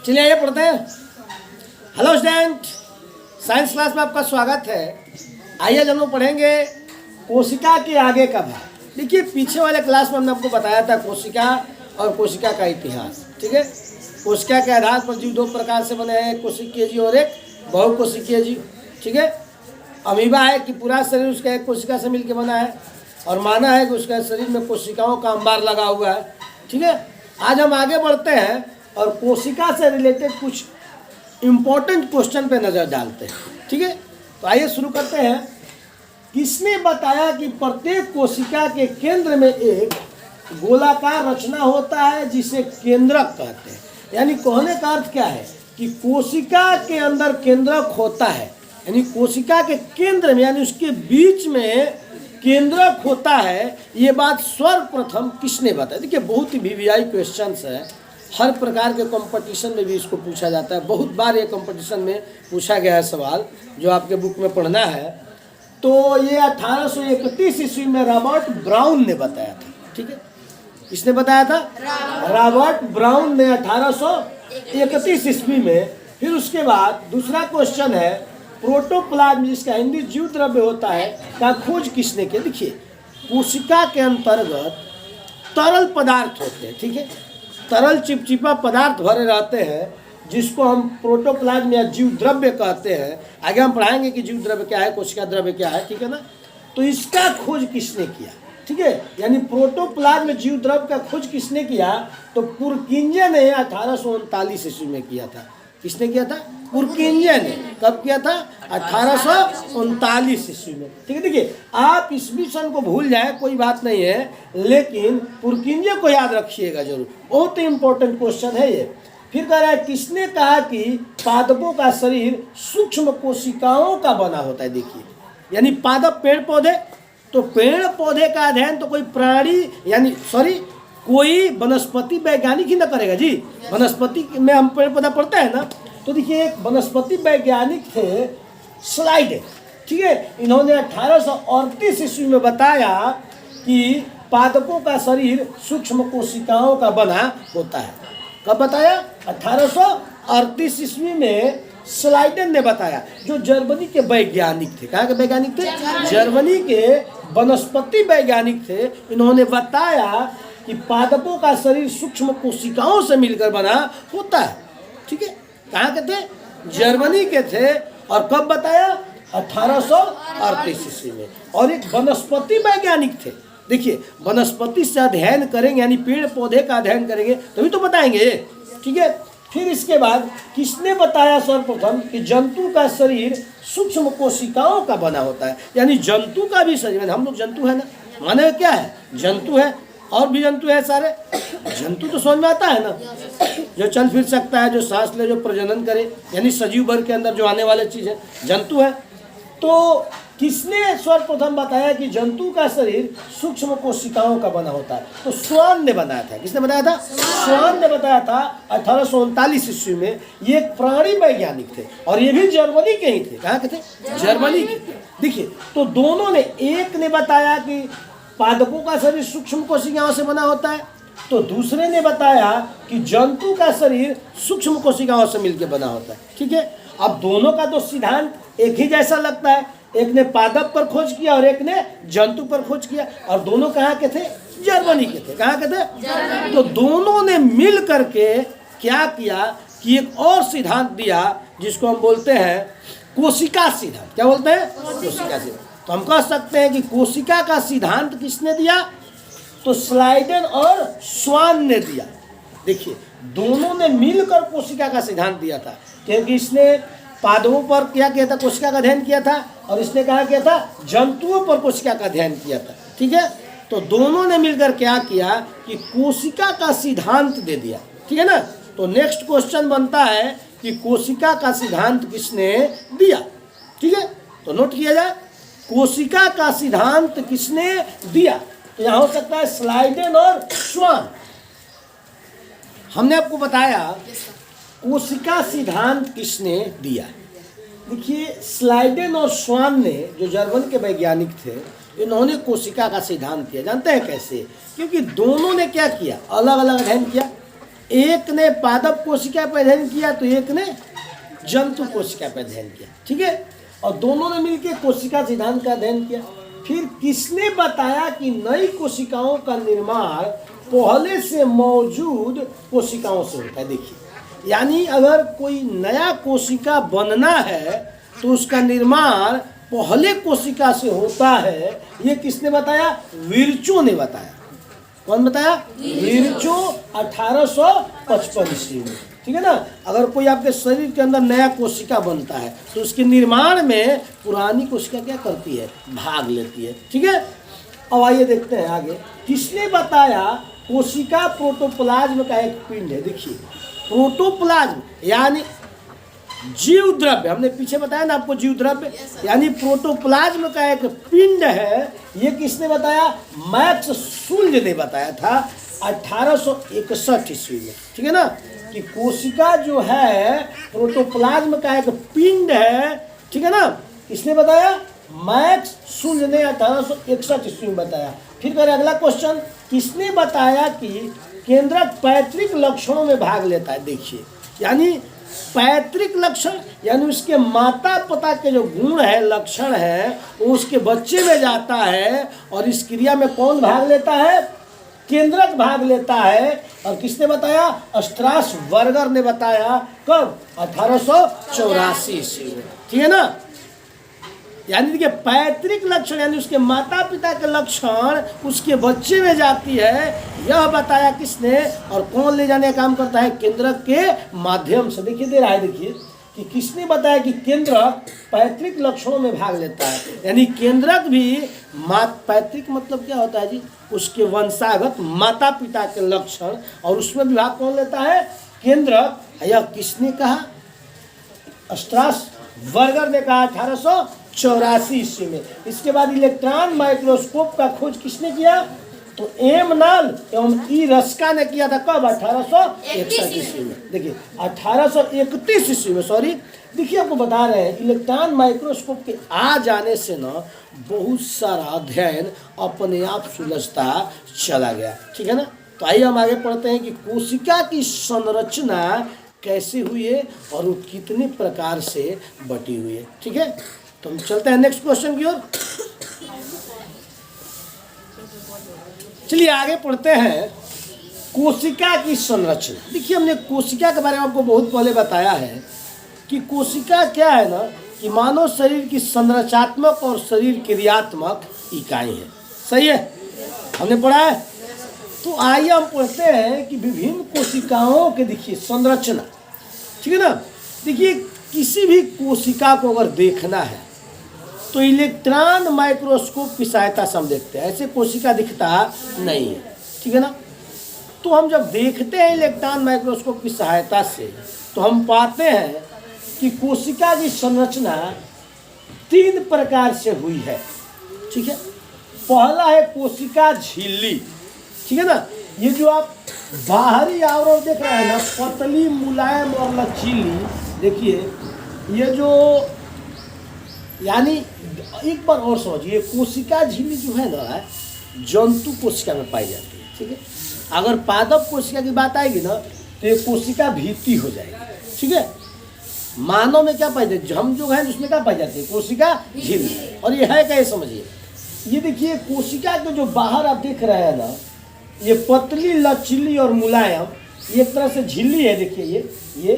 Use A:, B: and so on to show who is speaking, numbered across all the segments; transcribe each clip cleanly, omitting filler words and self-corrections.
A: चलिए आइए पढ़ते हैं। हेलो स्टूडेंट, साइंस क्लास में आपका स्वागत है। आइए हम लोग पढ़ेंगे कोशिका के आगे का भाग। देखिए पीछे वाले क्लास में हमने आपको बताया था कोशिका और कोशिका का इतिहास। ठीक है, कोशिका के आधार पर जीव दो प्रकार से बने हैं, एक कोशिकीय जीव और एक बहुकोशिकीय जीव। ठीक है, अमीबा है कि पूरा शरीर उसका एक कोशिका से मिलकर बना है, और माना है कि उसका शरीर में कोशिकाओं का अंबार लगा हुआ है। ठीक है, आज हम आगे बढ़ते हैं और कोशिका से रिलेटेड कुछ इम्पोर्टेंट क्वेश्चन पे नज़र डालते हैं। ठीक है, तो आइए शुरू करते हैं। किसने बताया कि प्रत्येक कोशिका के केंद्र में एक गोलाकार रचना होता है जिसे केंद्रक कहते हैं। यानी कहने का अर्थ क्या है कि कोशिका के अंदर केंद्रक होता है, यानी कोशिका के केंद्र में यानी उसके बीच में केंद्रक होता है। ये बात सर्वप्रथम किसने बताया? देखिए बहुत ही वीवीआई क्वेश्चंस है, हर प्रकार के कंपटीशन में भी इसको पूछा जाता है। बहुत बार ये कंपटीशन में पूछा गया है सवाल, जो आपके बुक में पढ़ना है। तो ये 1831 ईस्वी में रॉबर्ट ब्राउन ने बताया था। ठीक है, किसने बताया था? रॉबर्ट ब्राउन ने 1831 ईस्वी में। फिर उसके बाद दूसरा क्वेश्चन है प्रोटोप्लाज्म, जिसका हिंदी जीव द्रव्य होता है, का खोज किसने किया? देखिए कोशिका के अंतर्गत तरल पदार्थ होते हैं। ठीक है, तरल चिपचिपा पदार्थ भरे रहते हैं जिसको हम प्रोटोप्लाज्म या जीव द्रव्य कहते हैं। आगे हम पढ़ाएंगे कि जीव द्रव्य क्या है, कोशिका द्रव्य क्या है। ठीक है ना, तो इसका खोज किसने किया? ठीक है, यानी प्रोटोप्लाज्म जीव द्रव्य का खोज किसने किया? तो पुरकिंजे ने 1839 ईस्वी में किया था। किसने किया था? पुरकिंजे ने। कब किया था? 1839 ईस्वी में। ठीक है, देखिए आप ईस्वी सन को भूल जाए कोई बात नहीं है, लेकिन पुरकिंजे को याद रखिएगा जरूर, बहुत ही इंपॉर्टेंट क्वेश्चन है ये। फिर कह रहा है किसने कहा कि पादपों का शरीर सूक्ष्म कोशिकाओं का बना होता है? देखिए यानी पादप पेड़ पौधे, तो पेड़ पौधे का अध्ययन तो कोई प्राणी यानी कोई वनस्पति वैज्ञानिक ही ना करेगा जी। वनस्पति में हम पेड़ पौधा पढ़ते हैं ना, तो देखिए एक वनस्पति वैज्ञानिक थे स्लाइडे। ठीक है, इन्होंने 1838 ईस्वी में बताया कि पादपों का शरीर सूक्ष्म कोशिकाओं का बना होता है। कब बताया? 1838 ईस्वी में स्लाइडन ने बताया, जो जर्मनी के वैज्ञानिक थे। कहाँ के वैज्ञानिक थे? जर्मनी के वनस्पति वैज्ञानिक थे। इन्होंने बताया कि पादपों का शरीर सूक्ष्म कोशिकाओं से मिलकर बना होता है। ठीक है, कहाँ के थे? जर्मनी के थे। और कब बताया? 1838 ईस्वी में। और एक वनस्पति वैज्ञानिक थे। देखिए वनस्पति से अध्ययन करेंगे यानी पेड़ पौधे का अध्ययन करेंगे तभी तो बताएंगे। ठीक है, फिर इसके बाद किसने बताया सर्वप्रथम कि जंतु का शरीर सूक्ष्म कोशिकाओं का बना होता है? यानी जंतु का भी शरीर, हम लोग जंतु है ना, माने क्या है? जंतु है, और भी जंतु है सारे। जंतु तो समझ में आता है ना, जो चल फिर सकता है, जो सांस ले, जो प्रजनन करे, यानी सजीव वर्ग के अंदर जो आने वाले चीज़ है जंतु है। तो किसने सर्वप्रथम बताया कि जंतु का शरीर सूक्ष्म कोशिकाओं का बना होता है? तो स्वान ने बनाया था। किसने बताया था? स्वान ने बताया था 1839 ईस्वी में। ये एक प्राणी वैज्ञानिक थे और ये भी जर्मनी के ही थे। कहाँ के थे? जर्मनी के। देखिए तो दोनों ने, एक ने बताया कि पादपों का शरीर सूक्ष्म कोशिकाओं से बना होता है, तो दूसरे ने बताया कि जंतु का शरीर सूक्ष्म कोशिकाओं से मिलकर बना होता है। ठीक है, अब दोनों का तो सिद्धांत एक ही जैसा लगता है। एक ने पादप पर खोज किया और एक ने जंतु पर खोज किया, और दोनों कहाँ के थे? जर्मनी के थे। कहाँ के थे? तो दोनों ने मिल करके क्या किया कि एक और सिद्धांत दिया जिसको हम बोलते हैं कोशिका सिद्धांत। क्या बोलते हैं? कोशिका सिद्धांत। तो हम कह सकते हैं कि कोशिका का सिद्धांत किसने दिया? तो स्लाइडन और स्वान ने दिया। देखिए दोनों ने मिलकर कोशिका का सिद्धांत दिया था, क्योंकि इसने पादपों पर क्या किया था? कोशिका का अध्ययन किया था, और इसने कहा किया था? जंतुओं पर कोशिका का अध्ययन किया था। ठीक है, तो दोनों ने मिलकर क्या किया कि कोशिका का सिद्धांत दे दिया। ठीक है ना, तो नेक्स्ट क्वेश्चन बनता है कि कोशिका का सिद्धांत किसने दिया? ठीक है, तो नोट किया जाए, कोशिका का सिद्धांत किसने दिया? तो यहाँ हो सकता है स्लाइडन और स्वान। हमने आपको बताया कोशिका सिद्धांत किसने दिया। देखिए स्लाइडन और स्वान ने, जो जर्मन के वैज्ञानिक थे, इन्होंने कोशिका का सिद्धांत दिया। जानते हैं कैसे? क्योंकि दोनों ने क्या किया? अलग अलग अध्ययन किया। एक ने पादप कोशिका पर अध्ययन किया तो एक ने जंतु कोशिका पर अध्ययन किया, ठीक है, और दोनों ने मिलकर कोशिका सिद्धांत का अध्ययन किया। फिर किसने बताया कि नई कोशिकाओं का निर्माण पहले से मौजूद कोशिकाओं से होता है। देखिए, यानी अगर कोई नया कोशिका बनना है तो उसका निर्माण पहले कोशिका से होता है। ये किसने बताया? विर्चो ने बताया। कौन बताया? विर्चो 1855 ईस्वी में, ठीक है ना। अगर कोई आपके शरीर के अंदर नया कोशिका बनता है तो उसके निर्माण में पुरानी कोशिका क्या करती है? भाग लेती है, ठीक है। अब आइए देखते हैं आगे, किसने बताया कोशिका प्रोटोप्लाज्म का एक पिंड है। देखिए, प्रोटोप्लाज्म यानी जीव द्रव्य, हमने पीछे बताया ना आपको, जीव द्रव्य यानी प्रोटोप्लाज्म का एक पिंड है। ये किसने बताया? मैक्स शुल्ज ने बताया था 1861 ईस्वी में, ठीक है ना, कि कोशिका जो है प्रोटोप्लाज्म का एक पिंड है, ठीक है ना। किसने बताया? मैक्स शुल्ज ने 1861 ईस्वी में बताया। फिर करें अगला क्वेश्चन, किसने बताया कि केंद्रक पैतृक लक्षणों में भाग लेता है। देखिए, यानी पैतृक लक्षण यानी उसके माता पिता के जो गुण है, लक्षण है, वो उसके बच्चे में जाता है। और इस क्रिया में कौन भाग लेता है? केंद्रक भाग लेता है। और किसने बताया? स्ट्रासबर्गर ने बताया। कब? 1884 ईस्वी में, ठीक है ना। यानी देखिए, पैतृक लक्षण यानी उसके माता पिता के लक्षण उसके बच्चे में जाती है, यह बताया किसने? और कौन ले जाने का काम करता है? केंद्रक के माध्यम से। देखिए दे रहा है, देखिए कि किसने बताया कि केंद्रक पैतृक लक्षणों में भाग लेता है। यानी केंद्रक भी पैतृक मतलब क्या होता है जी? उसके वंशागत माता पिता के लक्षण, और उसमें भी भाग कौन लेता है? केंद्रक। यह किसने कहा? स्ट्रासबर्गर ने कहा 1884 ईस्वी में। इसके बाद इलेक्ट्रॉन माइक्रोस्कोप का खोज किसने किया? तो एम नल एवं ई रस्का ने किया था। कब? 1861 ईस्वी में। देखिए 1831 ईस्वी में, सॉरी। देखिए, आपको बता रहे हैं इलेक्ट्रॉन माइक्रोस्कोप के आ जाने से ना बहुत सारा अध्ययन अपने आप सुलझता चला गया, ठीक है ना। तो आइए हम आगे पढ़ते हैं कि कोशिका की संरचना कैसे हुई है और वो कितने प्रकार से बटी हुई है, ठीक है। तो हम चलते हैं नेक्स्ट क्वेश्चन की ओर। चलिए आगे पढ़ते हैं कोशिका की संरचना। देखिए, हमने कोशिका के बारे में आपको बहुत पहले बताया है कि कोशिका क्या है ना, कि मानव शरीर की संरचनात्मक और शरीर क्रियात्मक इकाई है। सही है, हमने पढ़ा है। तो आइए हम पढ़ते हैं कि विभिन्न कोशिकाओं के देखिए संरचना, ठीक है ना। देखिए, किसी भी कोशिका को अगर देखना है तो इलेक्ट्रॉन माइक्रोस्कोप की सहायता से हम देखते हैं। ऐसे कोशिका दिखता नहीं है, ठीक है ना। तो हम जब देखते हैं इलेक्ट्रॉन माइक्रोस्कोप की सहायता से तो हम पाते हैं कि कोशिका की संरचना 3 प्रकार से हुई है, ठीक है। पहला है कोशिका झिल्ली, ठीक है ना। ये जो आप बाहरी आवरण देख रहे हैं ना, पतली, मुलायम और लचीली। देखिए, ये जो यानी एक बार और समझिए, कोशिका झिल्ली जो है ना, जंतु कोशिका में पाई जाती है, ठीक है। अगर पादप कोशिका की बात आएगी ना तो ये कोशिका भीती हो जाएगी, ठीक है। मानव में क्या पाई जाती है? हम जो है उसमें क्या पाई जाती है? कोशिका झिल्ली। और ये है क्या, ये समझिए। ये देखिए, कोशिका के जो बाहर आप देख रहे हैं ना, ये पतली, लचीली और मुलायम, ये एक तरह से झिल्ली है। देखिए, ये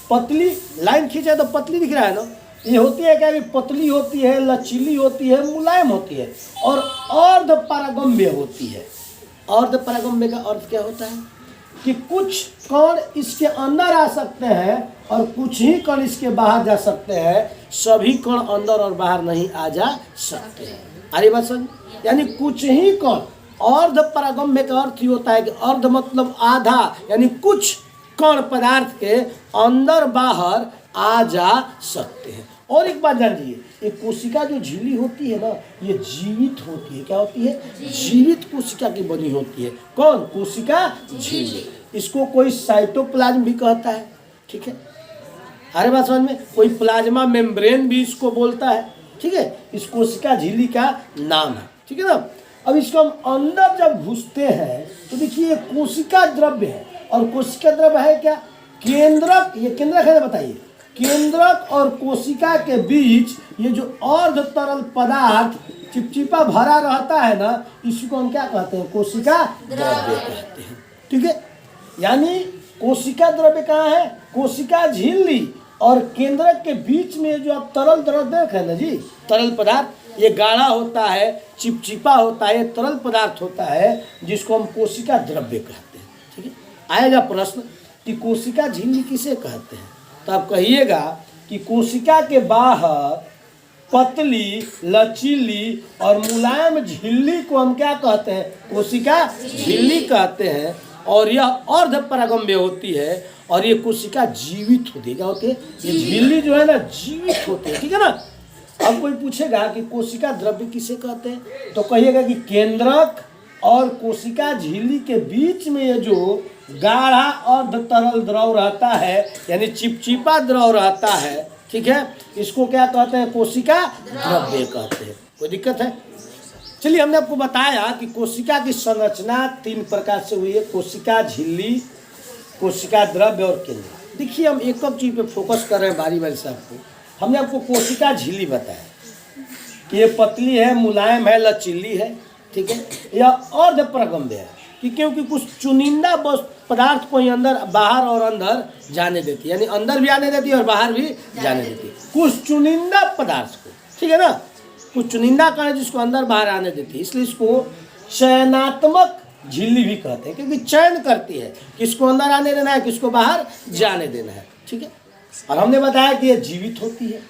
A: पतली लाइन खींचे तो पतली दिख रहा है ना। ये होती है क्या? पतली होती है, लचीली होती है, मुलायम होती है और अर्ध पारगम्य होती है। अर्ध पारगम्य का अर्थ क्या होता है? कि कुछ कण इसके अंदर आ सकते हैं और कुछ ही कण इसके बाहर जा सकते हैं। सभी कण अंदर और बाहर नहीं आ जा सकते हैं। अरे बात समझ, यानी कुछ ही कण। अर्ध पारगम्य का अर्थ ही होता है कि अर्ध मतलब आधा, यानी कुछ कण पदार्थ के अंदर बाहर आ जा सकते हैं। और एक बात जान लीजिए, ये कोशिका जो झिल्ली होती है ना, ये जीवित होती है। क्या होती है? जीवित कोशिका की बनी होती है। कौन? कोशिका झिल्ली। इसको कोई साइटोप्लाज्म भी कहता है, ठीक है। हर बात समझ में, कोई प्लाज्मा मेम्ब्रेन भी इसको बोलता है, ठीक है। इस कोशिका झिल्ली का नाम है, ठीक है ना। अब इसको हम अंदर जब घुसते हैं तो देखिए, ये कोशिका द्रव्य है और कोशिका द्रव है क्या? केंद्रक, ये केंद्रक है ना, बताइए। केंद्रक और कोशिका के बीच ये जो अर्ध तरल पदार्थ चिपचिपा भरा रहता है ना, इसको हम क्या कहते हैं? कोशिका द्रव्य कहते हैं। ठीक है, यानी कोशिका द्रव्य कहाँ है? कोशिका झिल्ली और केंद्रक के बीच में जो आप तरल द्रव्य देख रहे हैं ना जी, तरल पदार्थ, ये गाढ़ा होता है, चिपचिपा होता है, ये तरल पदार्थ होता है जिसको हम कोशिका द्रव्य कहते हैं। ठीक है, आएगा प्रश्न कि कोशिका झिल्ली किसे कहते हैं, तो आप कहिएगा कि कोशिका के बाहर पतली, लचीली और मुलायम झिल्ली को हम क्या कहते हैं? कोशिका झिल्ली कहते हैं। और यह अर्ध परागम्य होती है और ये कोशिका जीवित होती है। क्या होती है? ये झिल्ली जो है ना, जीवित होती है। ठीक है ना। अब कोई पूछेगा कि कोशिका द्रव्य किसे कहते हैं, तो कहिएगा कि केंद्रक और कोशिका झिल्ली के बीच में ये जो गाढ़ा अर्ध तरल द्रव रहता है, यानी चिपचिपा द्रव रहता है, ठीक है, इसको क्या कहते हैं? कोशिका द्रव्य कहते हैं। कोई दिक्कत है? चलिए, हमने आपको बताया कि कोशिका की संरचना 3 प्रकार से हुई है: कोशिका झिल्ली, कोशिका द्रव्य और केंद्र। देखिए, हम एक चीज पे फोकस कर रहे हैं बारी बारी से। हमने आपको कोशिका झिल्ली बताया कि ये पतली है, मुलायम है, लचीली है। ठीक है, यह अर्ध परागम्य है कि क्योंकि कुछ चुनिंदा पदार्थ को ही अंदर, बाहर और अंदर जाने देती है, यानी अंदर भी आने देती है और बाहर भी जाने देती है, कुछ चुनिंदा पदार्थ को। ठीक है ना, कुछ चुनिंदा कण जिसको अंदर बाहर आने देती है, इसलिए इसको चयनात्मक झिल्ली भी कहते हैं, क्योंकि चयन करती है किसको अंदर आने देना है, किसको बाहर जाने देना है। ठीक है, और हमने बताया कि यह जीवित होती है।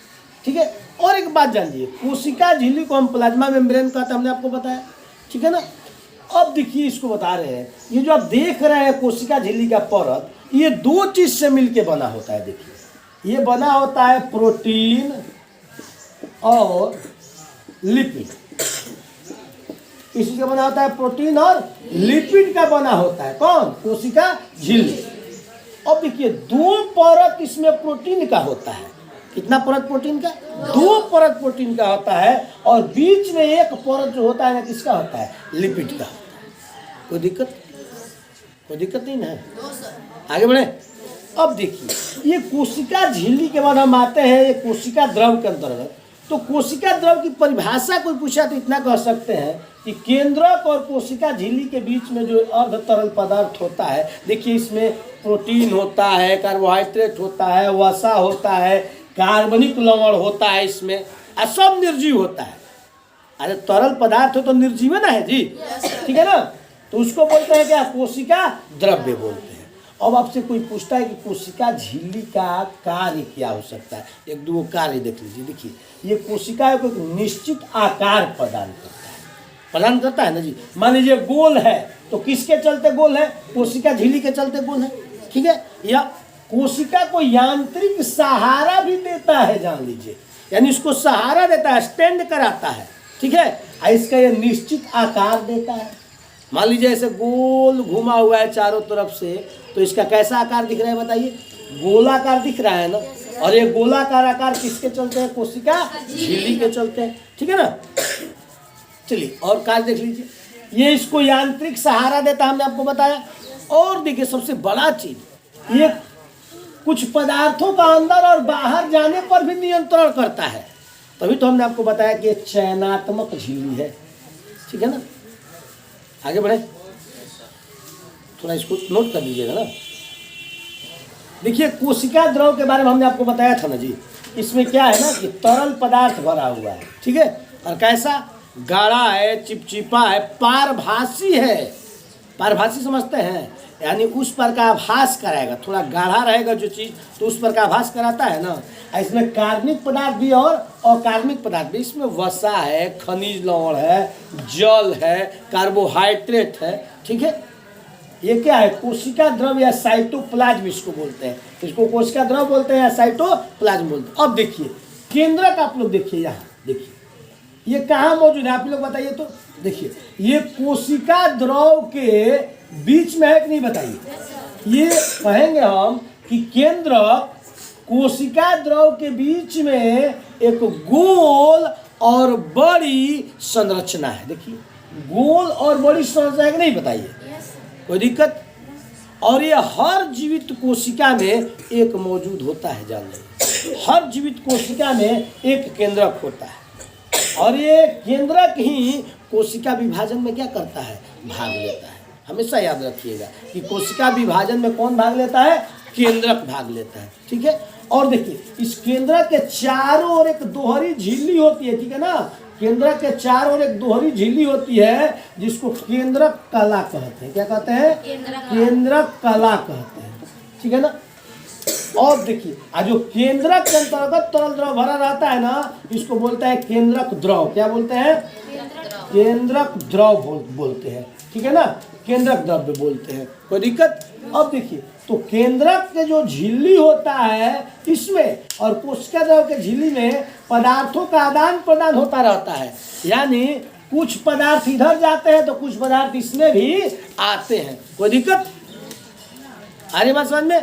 A: ठीक है, और एक बात जानिए, कोशिका झिल्ली को हम प्लाज्मा मेम्ब्रेन कहते हैं, हमने आपको बताया। ठीक है ना। अब देखिए, इसको बता रहे हैं, ये जो आप देख रहे हैं कोशिका झिल्ली का परत, ये 2 चीज से मिलके बना होता है। देखिए, ये बना होता है प्रोटीन और लिपिड। इसी का बना होता है प्रोटीन और लिपिड का बना होता है। कौन? कोशिका झिल्ली। अब देखिए, 2 परत इसमें प्रोटीन का होता है। कितना परत प्रोटीन का? 2 परत प्रोटीन का होता है, और बीच में एक परत जो होता है ना, किसका होता है? लिपिड का होता है। कोई दिक्कत? कोई दिक्कत नहीं ना है? आगे बढ़े। अब देखिए, ये कोशिका झिल्ली के बाद हम आते हैं ये कोशिका द्रव के अंतर्गत। तो कोशिका द्रव की परिभाषा कोई पूछा तो इतना कह सकते हैं कि केंद्रक और कोशिका झिल्ली के बीच में जो अर्ध तरल पदार्थ होता है, देखिए, इसमें प्रोटीन होता है, कार्बोहाइड्रेट होता है, वसा होता है, कार्बनिक लवण होता है इसमें, और सब निर्जीव होता है। अरे तरल पदार्थ हो तो निर्जीव ना है जी। ठीक है ना, तो उसको बोलते हैं क्या? कोशिका द्रव्य बोलते हैं। अब आपसे कोई पूछता है कि कोशिका झिल्ली का कार्य क्या हो सकता है, 1-2 कार्य देख लीजिए। देखिए, ये कोशिका को एक निश्चित आकार प्रदान करता है ना जी। मान लीजिए गोल है, तो किसके चलते गोल है? कोशिका झिल्ली के चलते गोल है। ठीक है, या कोशिका को यांत्रिक सहारा भी देता है, जान लीजिए, यानी इसको सहारा देता है, स्टैंड कराता है। ठीक है, इसका ये निश्चित आकार देता है। मान लीजिए ऐसे गोल घुमा हुआ है चारों तरफ से, तो इसका कैसा आकार दिख रहा है बताइए? गोलाकार दिख रहा है ना। और ये गोलाकार आकार किसके चलते हैं? कोशिका झिल्ली के चलते हैं। ठीक है ना। चलिए, और कार्य देख लीजिए, ये इसको यांत्रिक सहारा देता है, हमने आपको बताया। और देखिए, सबसे बड़ा चीज, ये कुछ पदार्थों का अंदर और बाहर जाने पर भी नियंत्रण करता है। तभी तो हमने आपको बताया कि ये चयनात्मक झिल्ली है। ठीक है ना। आगे बढ़े, थोड़ा इसको नोट कर लीजिएगा ना। देखिए, कोशिका द्रव के बारे में हमने आपको बताया था ना जी। इसमें क्या है ना कि तरल पदार्थ भरा हुआ है। ठीक है, और कैसा? गाढ़ा है, चिपचिपा है, पारभासी है। पारभासी समझते हैं, यानी उस पर का आभास कराएगा। थोड़ा गाढ़ा रहेगा जो चीज़, तो उस पर का आभास कराता है ना। इसमें कार्बनिक पदार्थ भी और अकार्बनिक पदार्थ भी। इसमें वसा है, खनिज लवण है, जल है, कार्बोहाइड्रेट है। ठीक है, ये क्या है? कोशिका द्रव या साइटोप्लाज्म इसको बोलते हैं। इसको कोशिका द्रव बोलते हैं या साइटोप्लाज्म बोलते हैं। अब देखिए, केंद्रक आप लोग देखिए, यहाँ देखिए, ये कहाँ मौजूद है? आप लोग बताइए तो। देखिए, ये कोशिका द्रव के बीच में है कि नहीं बताइए? ये कहेंगे हम कि केंद्रक कोशिका द्रव के बीच में एक गोल और बड़ी संरचना है। देखिए, गोल और बड़ी संरचना है कि नहीं बताइए? कोई दिक्कत? और ये हर जीवित कोशिका में एक मौजूद होता है। जान लीजिए, हर जीवित कोशिका में एक केंद्रक होता है और ये केंद्रक ही कोशिका विभाजन में क्या करता है, भाग लेता है। हमेशा याद रखिएगा कि कोशिका विभाजन में कौन भाग लेता है, केंद्रक भाग लेता है। ठीक है, और देखिए इस केंद्रक के चारों ओर एक दोहरी झिल्ली होती है। ठीक है ना, केंद्रक के चारों ओर एक दोहरी झिल्ली होती है जिसको केंद्रक कला कहते हैं। क्या कहते हैं, केंद्रक कला कहते हैं। ठीक है ना, और देखिए जो केंद्रक के अंतर्गत तरल द्रव भरा रहता है ना, इसको बोलते हैं केंद्रक द्रव। क्या बोलते हैं, केंद्रक द्रव बोलते हैं। ठीक है ना, केंद्रक द्रव्य बोलते हैं। कोई दिक्कत? अब देखिए तो केंद्रक के जो झिल्ली होता है इसमें और कोशिका द्रव के झिल्ली में पदार्थों का आदान प्रदान होता रहता है। यानी कुछ पदार्थ इधर जाते हैं तो कुछ पदार्थ इसमें भी आते हैं। कोई दिक्कत आ रही बात समझ में?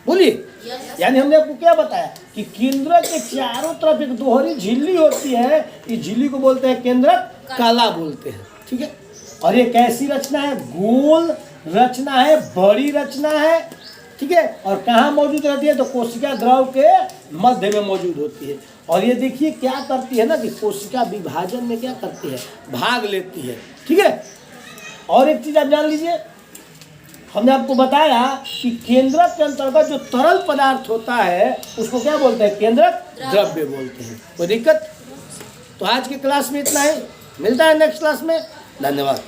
A: बोलिए। यानी हमने आपको क्या बताया कि केंद्रक के चारों तरफ एक दोहरी झिल्ली होती है। इस झिल्ली को बोलते हैं केंद्रक कला बोलते हैं। ठीक है, और ये कैसी रचना है, गोल रचना है, बड़ी रचना है। ठीक है, और कहाँ मौजूद रहती है, तो कोशिका द्रव के मध्य में मौजूद होती है। और ये देखिए क्या करती है ना कि कोशिका विभाजन में क्या करती है, भाग लेती है। ठीक है, और एक चीज आप जान लीजिए, हमने आपको बताया कि केंद्रक के अंतर्गत जो तरल पदार्थ होता है उसको क्या बोलते हैं, केंद्रक द्रव्य बोलते हैं। कोई दिक्कत? तो आज की क्लास में इतना ही, मिलता है नेक्स्ट क्लास में। धन्यवाद।